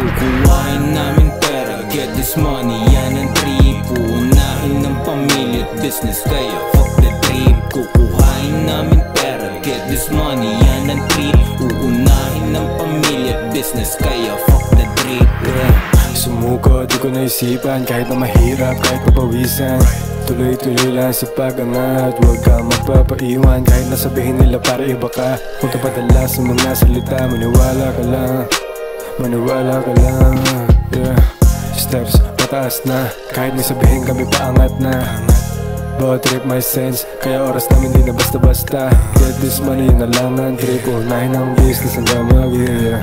Kukuhain namin pera, get this money, yan ang trip. Uunahin ng pamilya at business, kaya fuck the trip. Kukuhain namin pera, get this money, yan ang trip. Uunahin ng pamilya at business, kaya fuck the trip. Sumuko, di ko naisipan, kahit na mahirap, kahit papawisan. Tuloy-tuloy lang sa pag-angat, huwag kang magpapaiwan. Kahit nasabihin nila para iba ka, huwag ka padala sa mga salita. Maniwala ka lang, maniwala ka lang. Steps pataas na, kahit may sabihin kami paangat na. Bawat trip may sense, kaya oras namin di na basta-basta. Get this money, yun na lang ang trip. Unahin ang business hanggang mag-win,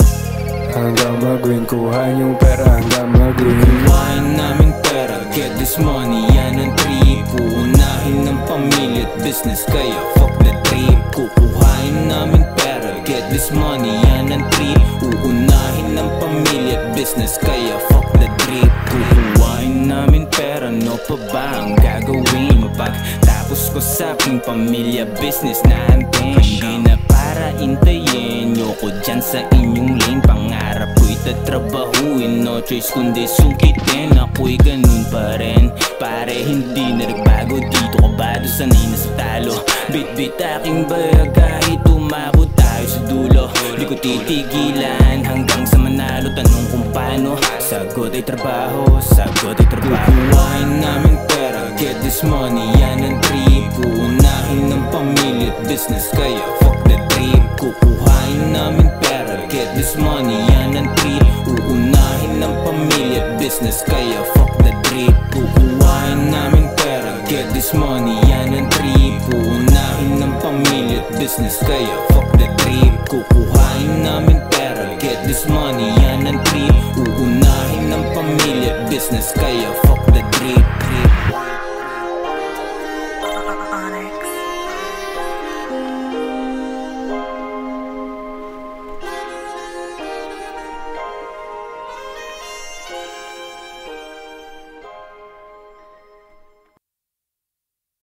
hanggang mag-win. Kuhain yung pera hanggang mag-win. Kuhain namin pera, get this money, yan ang trip. Uunahin ng pamilya at business, kaya fuck the trip. Kukuhain namin pera, get this money, yan ang trip. Uunahin ng pamilya at business, kaya fuck the trip. Kukuhain namin pera, no pa ba ang gagawin? Pagtapos ko sa aking pamilya, business na antin. Hindi na para intayin nyo ko dyan sa inyong lane. Pangarap ko'y tatrabahuin, no choice kundi sungkitin. Ako'y ganun pa rin, pare hindi na nagbago. Dito kabado, sanay na sa talo. Bit-bit aking bayag kahit umabot tayo sa dulo. Di ko titigilan hanggang sa manalo. Tanong kung paano, sagot ay trabaho, sagot ay trabaho. Kukuhain namin pera, get this money, yan ang trip. Uunahin ng pamilya at business, kaya fuck the trip. Kukuhain namin pera, get this money, yan ang trip. Uunahin ng pamilya at business, kaya fuck the trip. Kukuhain namin pera, get this money, yan ang trip. Uunahin ng pamilya at business, kaya fuck the trip. Kukuhain namin pera, get this money, yan ang trip. Uunahin ng pamilya at business, kaya fuck the trip.